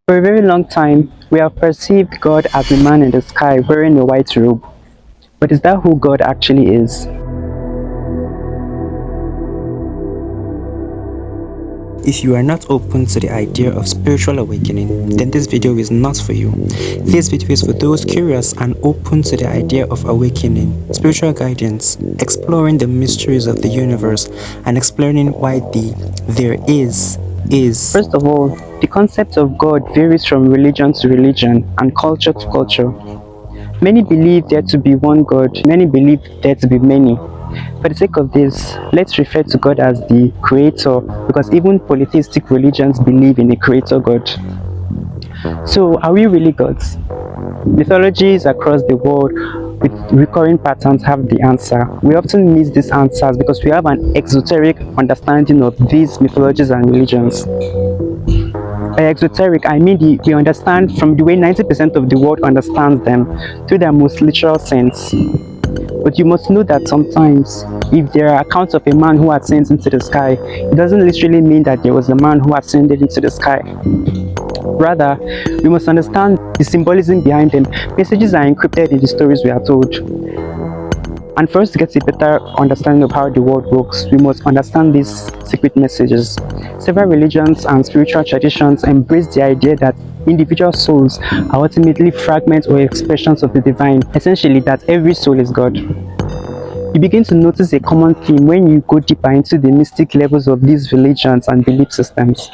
For a very long time, we have perceived God as a man in the sky wearing a white robe. But is that who God actually is? If you are not open to the idea of spiritual awakening, then this video is not for you. This video is for those curious and open to the idea of awakening, spiritual guidance, exploring the mysteries of the universe, and exploring why the there is. First of all, the concept of God varies from religion to religion and culture to culture. Many believe there to be one God, many believe there to be many. For the sake of this, let's refer to God as the creator because even polytheistic religions believe in a creator God. So, are we really gods? Mythologies across the world with recurring patterns have the answer. We often miss these answers because we have an exoteric understanding of these mythologies and religions. By exoteric, I mean we understand from the way 90% of the world understands them through their most literal sense. But you must know that sometimes, if there are accounts of a man who ascends into the sky, it doesn't literally mean that there was a man who ascended into the sky. Rather, we must understand the symbolism behind them. Messages are encrypted in the stories we are told. And for us to get a better understanding of how the world works, we must understand these secret messages. Several religions and spiritual traditions embrace the idea that individual souls are ultimately fragments or expressions of the divine, essentially that every soul is God. You begin to notice a common theme when you go deeper into the mystic levels of these religions and belief systems.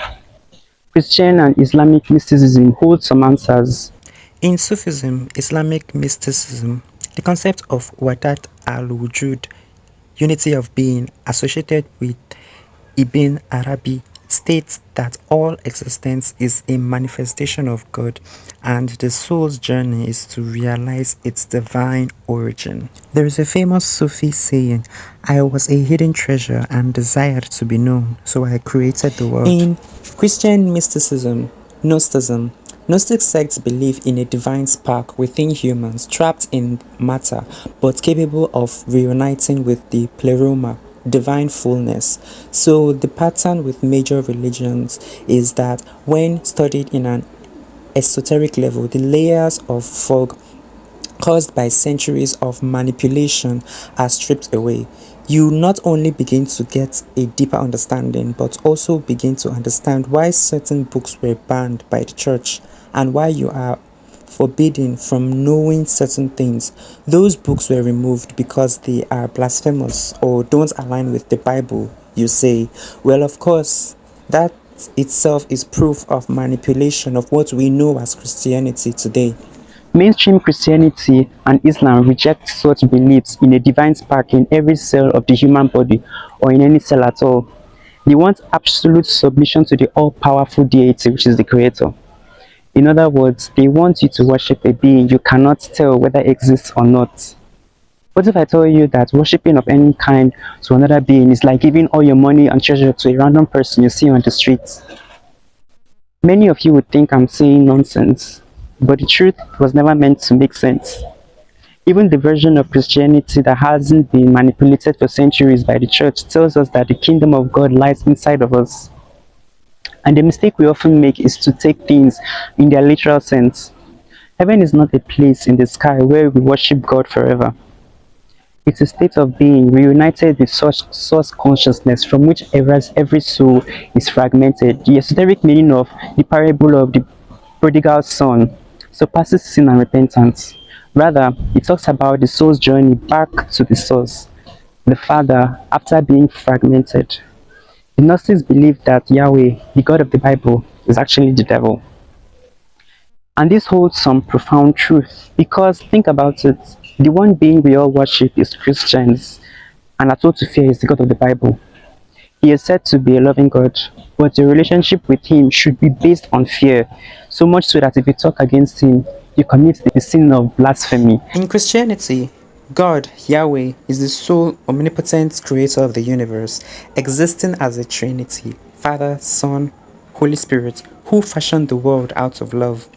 Christian and Islamic mysticism hold some answers. In Sufism, Islamic mysticism, the concept of Wadat al-Wujud, unity of being, associated with Ibn Arabi, states that all existence is a manifestation of God and the soul's journey is to realize its divine origin. There is a famous Sufi saying, "I was a hidden treasure and desired to be known, so I created the world." In Christian mysticism, Gnosticism, Gnostic sects believe in a divine spark within humans trapped in matter but capable of reuniting with the pleroma, divine fullness. So the pattern with major religions is that when studied in an esoteric level, the layers of fog caused by centuries of manipulation are stripped away. You not only begin to get a deeper understanding, but also begin to understand why certain books were banned by the church and why you are forbidden from knowing certain things. Those books were removed because they are blasphemous or don't align with the Bible, you say. Well, of course, that itself is proof of manipulation of what we know as Christianity today. Mainstream Christianity and Islam reject such beliefs in a divine spark in every cell of the human body or in any cell at all. They want absolute submission to the all-powerful deity, which is the creator. In other words, they want you to worship a being you cannot tell whether it exists or not. What if I tell you that worshipping of any kind to another being is like giving all your money and treasure to a random person you see on the streets? Many of you would think I'm saying nonsense, but the truth was never meant to make sense. Even the version of Christianity that hasn't been manipulated for centuries by the church tells us that the kingdom of God lies inside of us. And the mistake we often make is to take things in their literal sense. Heaven is not a place in the sky where we worship God forever. It's a state of being reunited with such source consciousness from which every soul is fragmented. The esoteric meaning of the parable of the prodigal son surpasses sin and repentance. Rather, it talks about the soul's journey back to the source, the Father, after being fragmented. The Gnostics believe that Yahweh, the God of the Bible, is actually the devil. And this holds some profound truth because think about it, the one being we all worship is Christians and are told to fear is the God of the Bible. He is said to be a loving God, but the relationship with him should be based on fear, so much so that if you talk against him, you commit the sin of blasphemy. In Christianity, God, Yahweh, is the sole omnipotent creator of the universe, existing as a trinity, Father, Son, Holy Spirit, who fashioned the world out of love.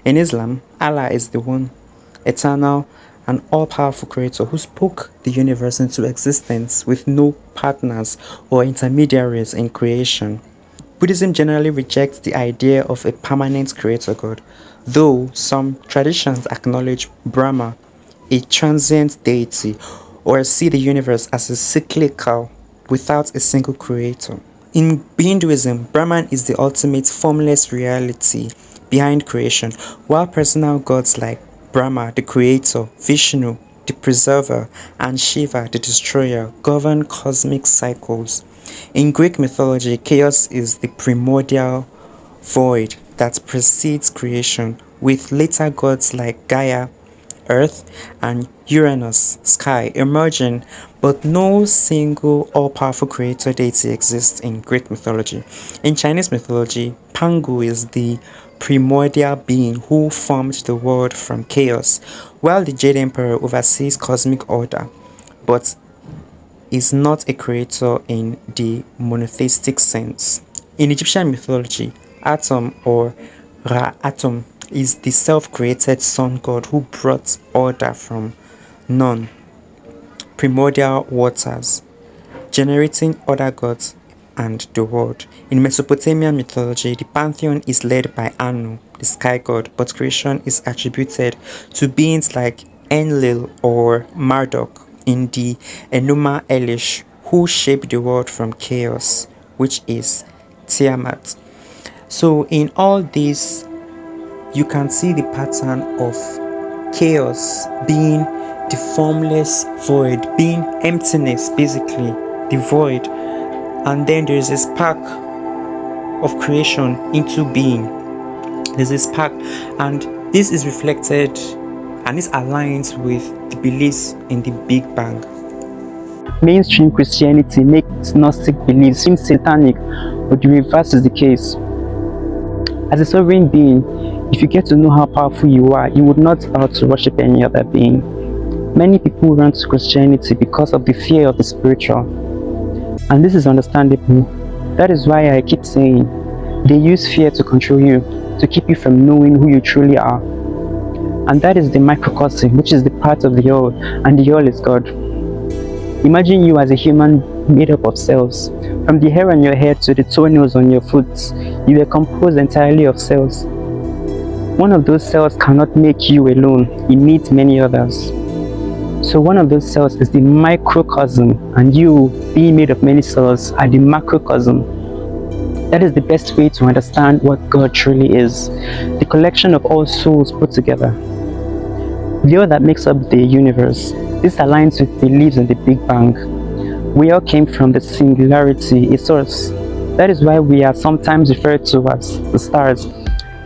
In Islam, Allah is the one, eternal and all-powerful creator who spoke the universe into existence with no partners or intermediaries in creation. Buddhism generally rejects the idea of a permanent creator god, though some traditions acknowledge Brahma, a transient deity, or see the universe as a cyclical without a single creator. In Hinduism, Brahman is the ultimate formless reality behind creation, while personal gods like Brahma, the creator, Vishnu, the preserver, and Shiva, the destroyer, govern cosmic cycles. In Greek mythology, chaos is the primordial void that precedes creation, with later gods like Gaia, Earth, and Uranus, sky, emerging, but no single all-powerful creator deity exists in Greek mythology. In Chinese mythology, Pangu is the primordial being who formed the world from chaos, while the Jade Emperor oversees cosmic order, but is not a creator in the monotheistic sense. In Egyptian mythology, Atum or Ra-Atum is the self-created sun god who brought order from none, primordial waters, generating other gods and the world. In Mesopotamian mythology, the pantheon is led by Anu, the sky god, but creation is attributed to beings like Enlil or Marduk in the Enuma Elish, who shaped the world from chaos, which is Tiamat. So in all this, you can see the pattern of chaos being the formless void, being emptiness, basically, the void. And then there is a spark of creation into being. There's a spark, and this is reflected and this aligns with the beliefs in the Big Bang. Mainstream Christianity makes Gnostic beliefs seem satanic, but the reverse is the case. As a sovereign being, if you get to know how powerful you are, you would not bow to worship any other being. Many people run to Christianity because of the fear of the spiritual. And this is understandable. That is why I keep saying, they use fear to control you, to keep you from knowing who you truly are. And that is the microcosm, which is the part of the all, and the all is God. Imagine you as a human made up of cells. From the hair on your head to the toenails on your foot, you are composed entirely of cells. One of those cells cannot make you alone, it needs many others. So one of those cells is the microcosm, and you, being made of many cells, are the macrocosm. That is the best way to understand what God truly is, the collection of all souls put together. The all that makes up the universe. This aligns with beliefs in the Big Bang. We all came from the singularity, a source. That is why we are sometimes referred to as the stars.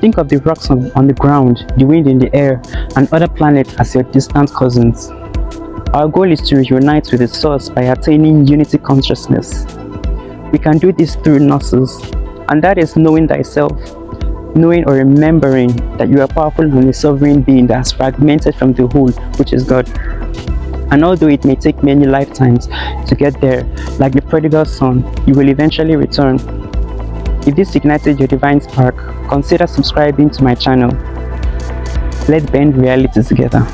Think of the rocks on the ground, the wind in the air, and other planets as your distant cousins. Our goal is to reunite with the source by attaining unity consciousness. We can do this through gnosis, and that is knowing thyself, knowing or remembering that you are powerful and a sovereign being that has fragmented from the whole, which is God. And although it may take many lifetimes to get there, like the prodigal son, you will eventually return. If this ignited your divine spark, consider subscribing to my channel. Let's bend reality together.